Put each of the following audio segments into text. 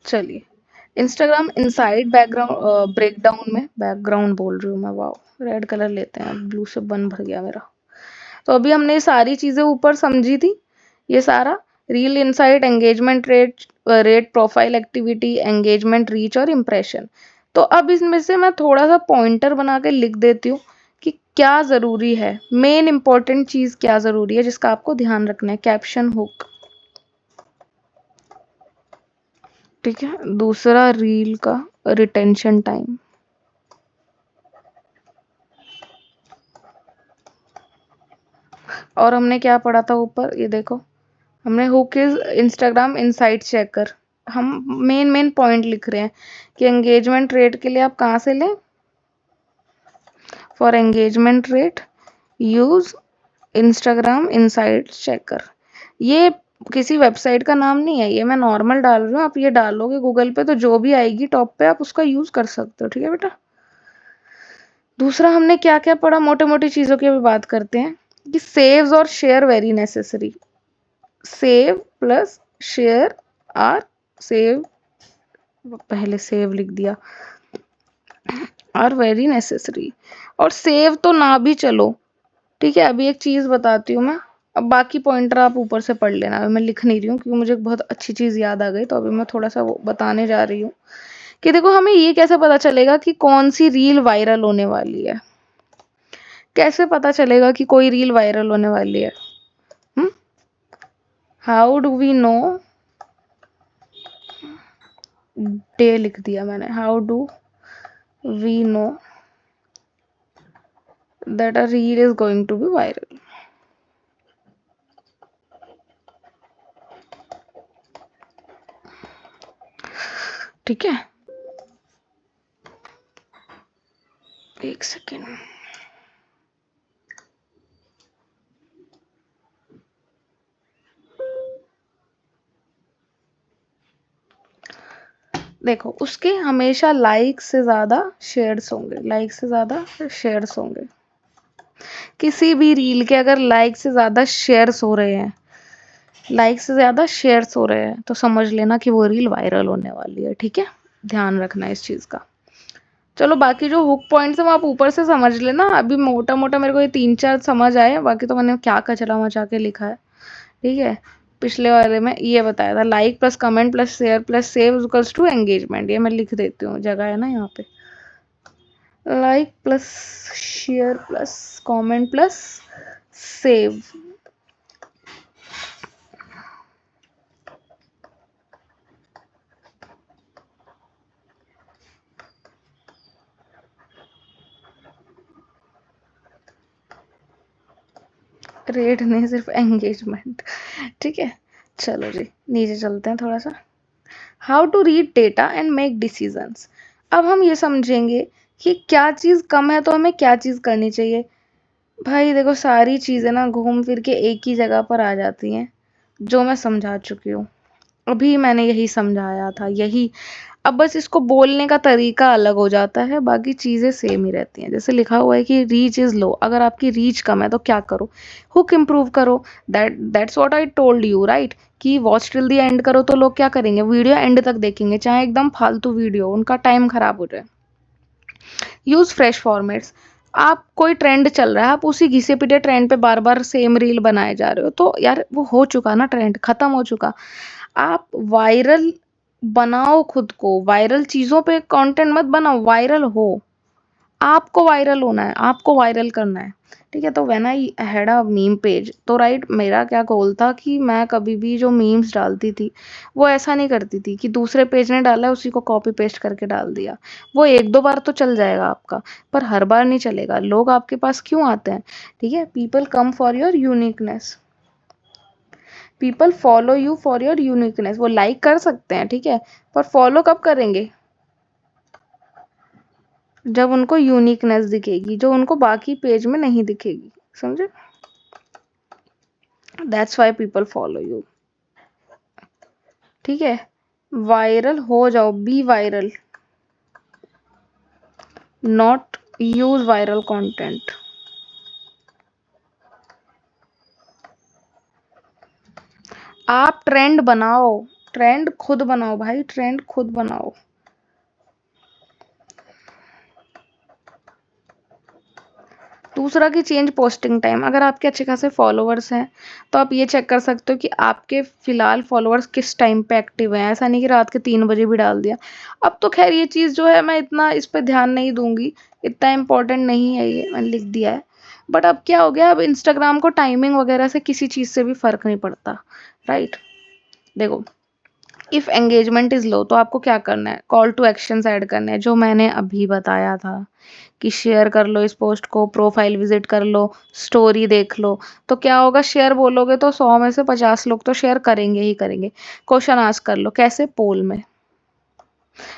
चलिए, Instagram inside background breakdown में, background बोल रही हूँ मैं, वाओ, रेड कलर लेते हैं, ब्लू से बन भर गया मेरा। तो अभी हमने ये सारी चीजें ऊपर समझी थी, ये सारा reel insight, engagement rate, rate, profile activity, engagement reach और इम्प्रेशन। तो अब इसमें से मैं थोड़ा सा पॉइंटर बना के लिख देती हूँ कि क्या जरूरी है, मेन इंपॉर्टेंट चीज क्या जरूरी है जिसका आपको ध्यान रखना है। कैप्शन, हुक, ठीक है। दूसरा रील का रिटेंशन टाइम, और हमने क्या पढ़ा था ऊपर, ये देखो, हमने hook is Instagram insight checker. हम मेन मेन पॉइंट लिख रहे हैं कि एंगेजमेंट रेट के लिए आप कहाँ से लें, for engagement rate use Instagram insight checker. ये किसी वेबसाइट का नाम नहीं है, ये मैं नॉर्मल डाल रही हूँ, आप ये डालोगे गूगल पे तो जो भी आएगी टॉप पे आप उसका यूज कर सकते हो, ठीक है बेटा। दूसरा हमने क्या क्या पढ़ा, मोटे मोटी चीजों की अभी बात करते हैं कि सेव्स और share very necessary. Save plus share are, save, पहले सेव लिख दिया, आर वेरी नेसेसरी। और सेव तो ना भी चलो, ठीक है। अभी एक चीज बताती हूँ मैं, अब बाकी पॉइंटर आप ऊपर से पढ़ लेना, अभी मैं लिख नहीं रही हूँ क्योंकि मुझे बहुत अच्छी चीज याद आ गई, तो अभी मैं थोड़ा सा वो बताने जा रही हूँ कि देखो हमें ये कैसे पता चलेगा कि कौन सी रील वायरल होने वाली है। कैसे पता चलेगा कि कोई रील वायरल होने वाली है? How do we know, day लिख दिया मैंने, how do we know that a reel is going to be viral? ठीक है, एक सेकेंड। देखो उसके हमेशा लाइक से ज्यादा शेयर्स होंगे, लाइक से ज्यादा शेयर्स होंगे। किसी भी रील के अगर लाइक से ज्यादा शेयर्स हो रहे हैं, लाइक से ज्यादा शेयर्स हो रहे हैं, तो समझ लेना कि वो रील वायरल होने वाली है, ठीक है। ध्यान रखना इस चीज का। चलो बाकी जो हुक पॉइंट्स है वो आप ऊपर से समझ लेना, अभी मोटा मोटा मेरे को ये 3-4 समझ आए, बाकी तो मैंने क्या कचरा मचा के लिखा है, ठीक है। पिछले वाले में ये बताया था, like plus comment plus share plus save equals to engagement, ये मैं लिख देती हूँ, जगह है ना यहाँ पे। Like plus share plus comment plus save, rate नहीं सिर्फ एंगेजमेंट, ठीक है। चलो जी नीचे चलते हैं थोड़ा सा। How to read data and make decisions. अब हम ये समझेंगे कि क्या चीज़ कम है तो हमें क्या चीज़ करनी चाहिए। भाई देखो सारी चीज़ें ना घूम फिर के एक ही जगह पर आ जाती हैं, जो मैं समझा चुकी हूँ। अभी मैंने यही समझाया था, यही। अब बस इसको बोलने का तरीका अलग हो जाता है, बाकी चीज़ें सेम ही रहती हैं। जैसे लिखा हुआ है कि रीच इज़ लो, अगर आपकी रीच कम है तो क्या करो, हुक इम्प्रूव करो। That's what I told you, right, कि वॉच टिल द एंड करो तो लोग क्या करेंगे, वीडियो एंड तक देखेंगे, चाहे एकदम फालतू वीडियो, उनका टाइम खराब हो जाए। Use fresh formats. आप कोई ट्रेंड चल रहा है, आप उसी घिसे पिटे ट्रेंड पे बार बार सेम रील बनाए जा रहे हो, तो यार वो हो चुका ना, ट्रेंड खत्म हो चुका। आप वायरल बनाओ, खुद को वायरल चीजों पे कंटेंट मत बनाओ, वायरल हो। आपको वायरल होना है, आपको वायरल करना है, ठीक है। तो when I had a meme page, तो राइट मेरा क्या गोल था कि मैं कभी भी जो मीम्स डालती थी वो ऐसा नहीं करती थी कि दूसरे पेज ने डाला है उसी को कॉपी पेस्ट करके डाल दिया। वो 1-2 बार तो चल जाएगा आपका, पर हर बार नहीं चलेगा। लोग आपके पास क्यों आते हैं, ठीक है, people come for your uniqueness, people follow you for your uniqueness. वो लाइक कर सकते हैं, ठीक है, पर फॉलो कब करेंगे, जब उनको यूनिकनेस दिखेगी, जो उनको बाकी पेज में नहीं दिखेगी, समझे। That's why people follow you, ठीक है। वायरल हो जाओ, be viral, not use viral content. आप ट्रेंड बनाओ, ट्रेंड खुद बनाओ भाई, ट्रेंड खुद बनाओ। दूसरा कि चेंज पोस्टिंग टाइम। अगर आपके अच्छे खासे फॉलोअर्स हैं तो आप ये चेक कर सकते हो कि आपके फिलहाल फॉलोअर्स किस टाइम पे एक्टिव हैं। ऐसा नहीं कि रात के 3 बजे भी डाल दिया। अब तो खैर ये चीज़ जो है मैं इतना इस पे ध्यान नहीं दूंगी, इतना इम्पोर्टेंट नहीं है, ये मैंने लिख दिया है। बट अब क्या हो गया, अब इंस्टाग्राम को टाइमिंग वगैरह से किसी चीज़ से भी फर्क नहीं पड़ता, राइट। देखो, इफ एंगेजमेंट इज लो तो आपको क्या करना है, कॉल टू एक्शंस ऐड करने हैं, जो मैंने अभी बताया था कि शेयर कर लो इस पोस्ट को, प्रोफाइल विजिट कर लो, स्टोरी देख लो। तो क्या होगा, शेयर बोलोगे तो 100 में से 50 लोग तो शेयर करेंगे ही करेंगे। क्वेश्चन आस्क कर लो, कैसे, पोल में।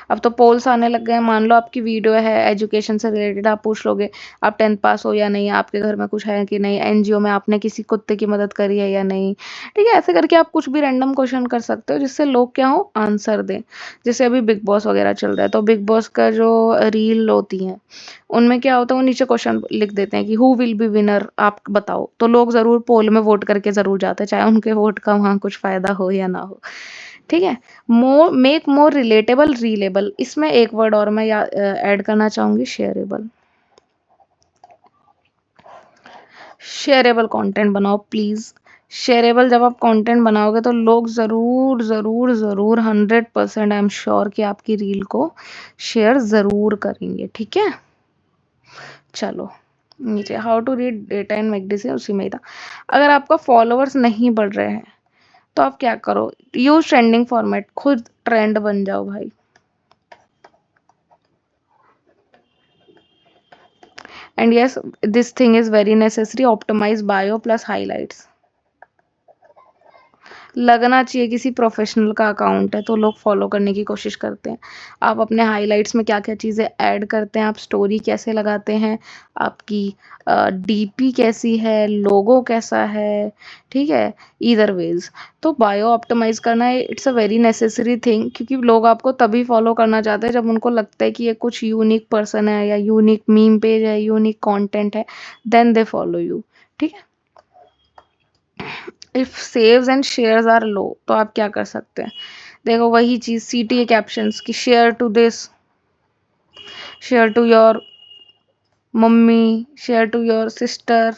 अब तो पोल्स आने लग गए हैं। मान लो आपकी वीडियो है एजुकेशन से रिलेटेड, आप पूछ लोगे आप 10th पास हो या नहीं, आपके घर में कुछ है कि नहीं, एनजीओ में आपने किसी कुत्ते की मदद करी है या नहीं। ठीक है, ऐसे करके आप कुछ भी रैंडम क्वेश्चन कर सकते हो जिससे लोग क्या हो, आंसर दें। जैसे अभी बिग बॉस वगैरह चल रहा है, तो बिग बॉस का जो रील होती है उनमें क्या होता है, वो नीचे क्वेश्चन लिख देते हैं कि हु विल बी विनर, आप बताओ। तो लोग जरूर पोल में वोट करके जरूर जाते हैं, चाहे उनके वोट का वहाँ कुछ फायदा हो या ना हो। ठीक है। मोर, मेक मोर रिलेटेबल, रीलेबल। इसमें एक वर्ड और मैं ऐड करना चाहूंगी, शेयरेबल। शेयरेबल कंटेंट बनाओ प्लीज। शेयरेबल जब आप कंटेंट बनाओगे तो लोग जरूर जरूर जरूर 100% आई एम श्योर कि आपकी रील को शेयर जरूर करेंगे। ठीक है, चलो नीचे हाउ टू रीड डेटा इन मैकडिसी, उसी में ही था। अगर आपका फॉलोअर्स नहीं बढ़ रहे हैं तो आप क्या करो, यूज ट्रेंडिंग फॉर्मेट, खुद ट्रेंड बन जाओ भाई। And yes, this thing is very necessary, optimize bio plus highlights। लगना चाहिए किसी प्रोफेशनल का अकाउंट है तो लोग फॉलो करने की कोशिश करते हैं। आप अपने हाइलाइट्स में क्या क्या चीज़ें ऐड करते हैं, आप स्टोरी कैसे लगाते हैं, आपकी डीपी कैसी है, लोगो कैसा है। ठीक है, ईदर वेज तो बायो ऑप्टिमाइज करना it's a very necessary thing, क्योंकि लोग आपको तभी फॉलो करना चाहते हैं जब उनको लगता है कि ये कुछ यूनिक पर्सन है या यूनिक मीम पेज है, यूनिक कंटेंट है, देन दे फॉलो यू। ठीक है। If saves and shares are low तो आप क्या कर सकते हैं, देखो वही चीज, सीटीए कैप्शंस की share to this, share to your mummy, share to your sister,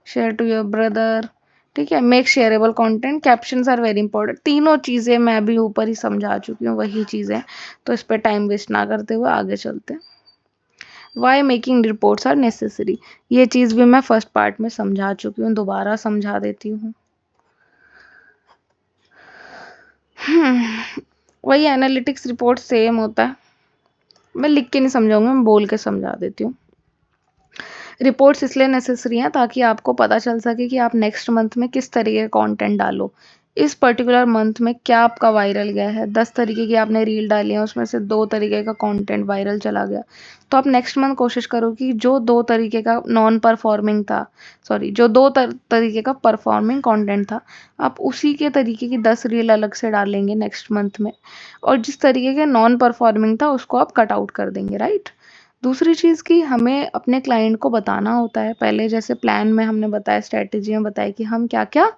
share to your brother. ठीक है, make shareable content, captions are very important. तीनों चीजें मैं अभी ऊपर ही समझा चुकी हूँ, वही चीजें, तो इस पर टाइम वेस्ट ना करते हुए आगे चलते हैं। Why making reports are necessary, ये चीज भी मैं फर्स्ट पार्ट में समझा चुकी हूँ, दोबारा समझा देती हूँ। वही एनालिटिक्स रिपोर्ट सेम होता है, मैं लिख के नहीं समझाऊंगी, मैं बोल के समझा देती हूँ। रिपोर्ट्स इसलिए नेसेसरी हैं ताकि आपको पता चल सके कि आप नेक्स्ट मंथ में किस तरीके का कंटेंट डालो। इस पर्टिकुलर मंथ में क्या आपका वायरल गया है, 10 तरीके की आपने रील डाली है, उसमें से 2 तरीके का कंटेंट वायरल चला गया, तो आप नेक्स्ट मंथ कोशिश करो कि जो 2 तरीके का नॉन परफॉर्मिंग था, सॉरी जो तरीके का परफॉर्मिंग कंटेंट था, आप उसी के तरीके की 10 रील अलग से डालेंगे नेक्स्ट मंथ में, और जिस तरीके के नॉन परफॉर्मिंग था उसको आप कट आउट कर देंगे, राइट। दूसरी चीज़ कि हमें अपने क्लाइंट को बताना होता है पहले, जैसे प्लान में हमने बताया, स्ट्रेटेजी में बताया कि हम क्या क्या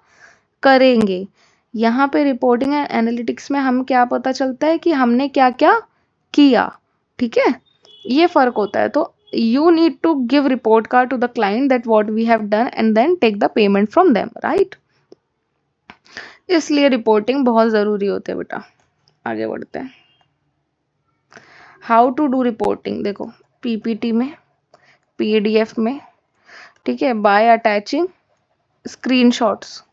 करेंगे। यहाँ पे रिपोर्टिंग एंड एनालिटिक्स में हम क्या पता चलता है कि हमने क्या क्या किया। ठीक है, ये फर्क होता है। तो you need to give report card to the client that what we have done and then take the payment from them, right. इसलिए रिपोर्टिंग बहुत ज़रूरी होती है बेटा। आगे बढ़ते हैं, हाउ टू डू रिपोर्टिंग। देखो, पीपीटी में, पीडीएफ में, ठीक है, by attaching screenshots,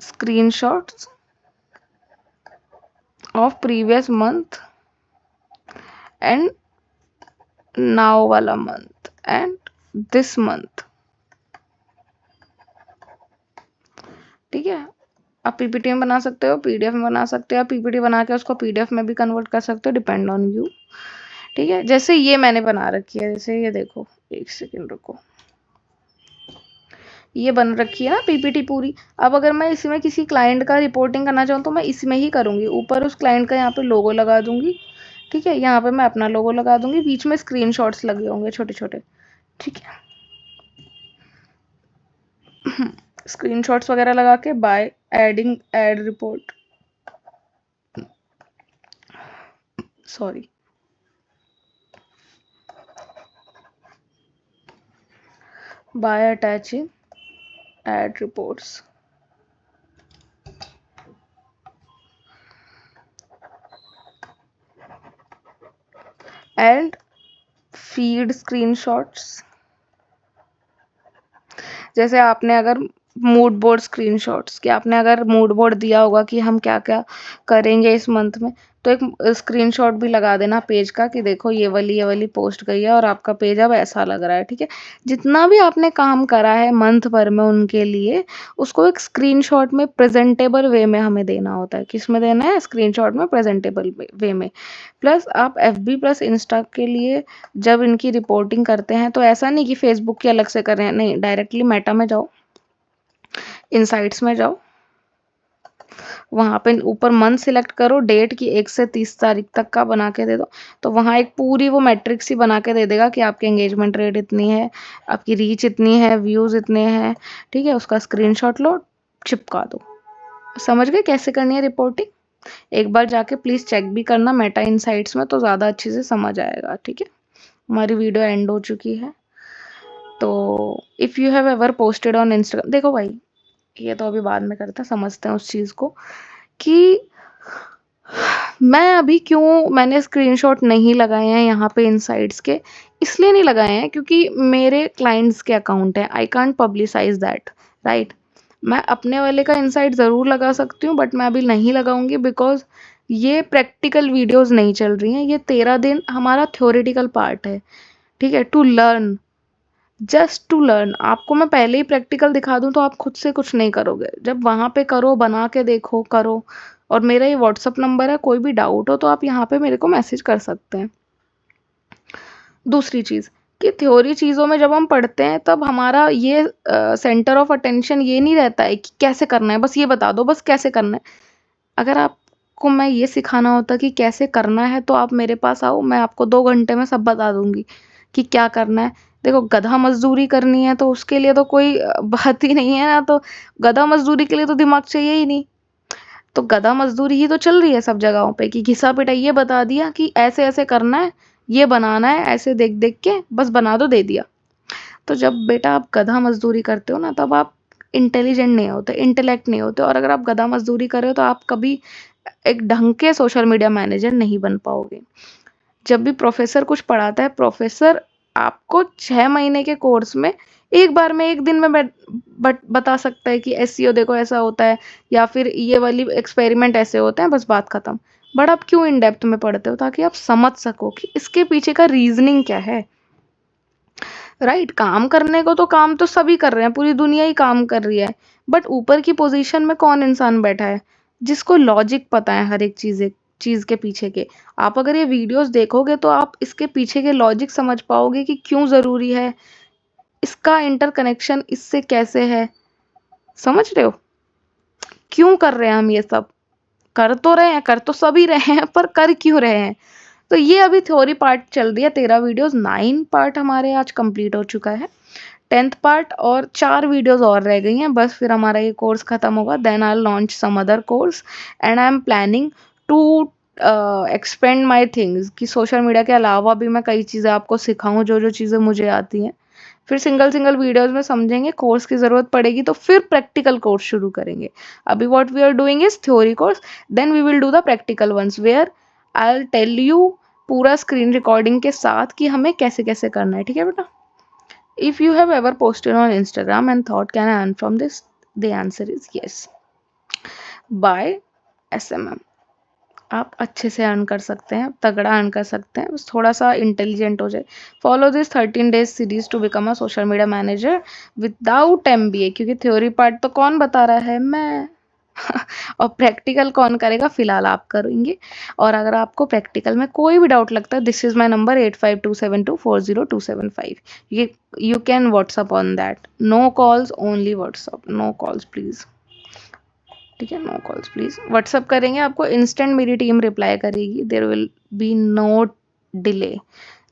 screenshots of previous month and now वाला मंथ एंड दिस मंथ। ठीक है, आप पीपीटी में बना सकते हो, पीडीएफ में बना सकते हो, पीपीटी बना के उसको पीडीएफ में भी कन्वर्ट कर सकते हो, डिपेंड ऑन यू। ठीक है, जैसे ये मैंने बना रखी है, जैसे ये देखो, एक सेकेंड रुको, ये बन रखी है ना पीपीटी पूरी। अब अगर मैं इसमें किसी क्लाइंट का रिपोर्टिंग करना चाहूँ तो मैं इसमें ही करूँगी। ऊपर उस क्लाइंट का यहाँ पे लोगो लगा दूंगी, ठीक है, यहाँ पे मैं अपना लोगो लगा दूंगी, बीच में स्क्रीनशॉट्स लगे होंगे छोटे छोटे। ठीक है, स्क्रीनशॉट्स वगैरह लगा के by adding ad report, sorry, by attaching ad reports and feed screenshots. जैसे आपने अगर मूड बोर्ड स्क्रीनशॉट्स, कि आपने अगर मूड बोर्ड दिया होगा कि हम क्या क्या करेंगे इस मंथ में, तो एक स्क्रीनशॉट भी लगा देना पेज का कि देखो ये वाली पोस्ट गई है और आपका पेज अब ऐसा लग रहा है, ठीक है। जितना भी आपने काम करा है मंथ भर में उनके लिए, उसको एक स्क्रीनशॉट में प्रेजेंटेबल वे में हमें देना होता है। किस में देना है? स्क्रीनशॉट में, प्रेजेंटेबल वे में। प्लस आप एफबी प्लस इंस्टा के लिए जब इनकी रिपोर्टिंग करते हैं तो ऐसा नहीं कि फेसबुक की अलग से कर रहे हैं, नहीं, डायरेक्टली मेटा में जाओ, इनसाइट्स में जाओ, वहां पे ऊपर मंथ सिलेक्ट करो, डेट की 1 से 30 तारीख तक का बना के दे दो, तो वहां एक पूरी वो मैट्रिक्स ही बना के दे देगा कि आपकी एंगेजमेंट रेट इतनी है, आपकी रीच इतनी है, व्यूज इतने हैं, ठीक है। उसका स्क्रीनशॉट लो, चिपका दो। समझ गए कैसे करनी है रिपोर्टिंग? एक बार जाके प्लीज चेक भी करना मेटा इनसाइट्स में, तो ज्यादा अच्छे से समझ आएगा, ठीक है। हमारी वीडियो एंड हो चुकी है। तो if you have ever posted on Instagram, देखो भाई ये तो अभी बाद में करते हैं, समझते हैं उस चीज को कि मैं अभी क्यों मैंने स्क्रीनशॉट नहीं लगाए हैं यहाँ पे इनसाइट्स के। इसलिए नहीं लगाए हैं क्योंकि मेरे क्लाइंट्स के अकाउंट है, I can't publicise that, right. मैं अपने वाले का इनसाइट ज़रूर लगा सकती हूँ, बट मैं अभी नहीं लगाऊंगी बिकॉज ये प्रैक्टिकल वीडियोस नहीं चल रही हैं। ये 13 दिन हमारा थ्योरेटिकल पार्ट है, ठीक है, to learn, just to learn. आपको मैं पहले ही प्रैक्टिकल दिखा दूं तो आप खुद से कुछ नहीं करोगे। जब वहां पे करो, बना के देखो, करो। और मेरा ये व्हाट्सअप नंबर है, कोई भी डाउट हो तो आप यहाँ पे मेरे को मैसेज कर सकते हैं। दूसरी चीज़ कि थ्योरी चीज़ों में जब हम पढ़ते हैं तब हमारा ये सेंटर ऑफ अटेंशन ये नहीं रहता है कि कैसे करना है, बस ये बता दो, बस कैसे करना है। अगर आपको मैं ये सिखाना होता कि कैसे करना है तो आप मेरे पास आओ, मैं आपको 2 घंटे में सब बता दूंगी कि क्या करना है। देखो, गधा मजदूरी करनी है तो उसके लिए तो कोई बात ही नहीं है ना, तो गधा मजदूरी के लिए तो दिमाग चाहिए ही नहीं। तो गधा मजदूरी ही तो चल रही है सब जगहों पे कि घिसा पिटाई, ये बता दिया कि ऐसे ऐसे करना है, ये बनाना है, ऐसे देख देख के बस बना दो, दे दिया। तो जब बेटा आप गधा मजदूरी करते हो ना, तब आप इंटेलिजेंट नहीं होते, इंटेलेक्ट नहीं होते। और अगर आप गधा मजदूरी कर रहे हो तो आप कभी एक ढंग के सोशल मीडिया मैनेजर नहीं बन पाओगे। जब भी प्रोफेसर कुछ पढ़ाता है, प्रोफेसर आपको 6 महीने के कोर्स में एक बार में, एक दिन में बता सकता है कि एसईओ देखो ऐसा होता है, या फिर ये वाली एक्सपेरिमेंट ऐसे होते हैं, बस बात खत्म। बट आप क्यों इन डेप्थ में पढ़ते हो? ताकि आप समझ सको कि इसके पीछे का रीजनिंग क्या है, राइट। काम करने को तो काम तो सभी कर रहे हैं, पूरी दुनिया ही काम कर रही है, बट ऊपर की पोजीशन में कौन इंसान बैठा है जिसको लॉजिक पता है हर एक चीज के पीछे के। आप अगर ये वीडियोस देखोगे तो आप इसके पीछे के लॉजिक समझ पाओगे कि क्यों जरूरी है, इसका इंटरकनेक्शन इससे कैसे है। समझ रहे हो क्यों कर रहे हैं हम ये सब? कर तो रहे हैं, कर तो सभी रहे हैं, पर कर क्यों रहे हैं? तो ये अभी थ्योरी पार्ट चल रही है, 13 वीडियोस, 9 पार्ट हमारे आज कंप्लीट हो चुका है। 10th पार्ट और 4 वीडियोस और रह गई हैं, बस फिर हमारा ये कोर्स खत्म होगा। Then I launch some other course and I am planning to expand my things, कि सोशल मीडिया के अलावा भी मैं कई चीज़ें आपको सिखाऊं, जो जो चीज़ें मुझे आती हैं। फिर सिंगल सिंगल वीडियोस में समझेंगे, कोर्स की ज़रूरत पड़ेगी तो फिर प्रैक्टिकल कोर्स शुरू करेंगे। अभी what we are doing is theory course, then we will do the practical once where I will tell you पूरा स्क्रीन रिकॉर्डिंग के साथ कि हमें कैसे कैसे करना है, ठीक है बेटा। If you have ever posted on Instagram and thought, can I earn from this? The answer is yes. By SMM. आप अच्छे से अर्न कर सकते हैं, तगड़ा अर्न कर सकते हैं, बस थोड़ा सा इंटेलिजेंट हो जाए। Follow this 13 days series to become a social media manager without MBA, क्योंकि थ्योरी पार्ट तो कौन बता रहा है? मैं। और प्रैक्टिकल कौन करेगा? फिलहाल आप करेंगे। और अगर आपको प्रैक्टिकल में कोई भी डाउट लगता है, this is my number 8527240275। You can WhatsApp on that. No calls, only WhatsApp, no calls please, ठीक है, नो कॉल्स प्लीज। व्हाट्सअप करेंगे आपको इंस्टेंट मेरी टीम रिप्लाई करेगी, there will be no delay,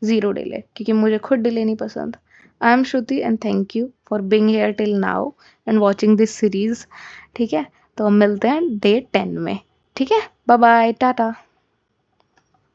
0 delay, क्योंकि मुझे खुद डिले नहीं पसंद। I am Shruti and thank you for being here till now and watching this series. ठीक है, तो हम मिलते हैं डे 10 में। ठीक है, बाय बाय, टाटा।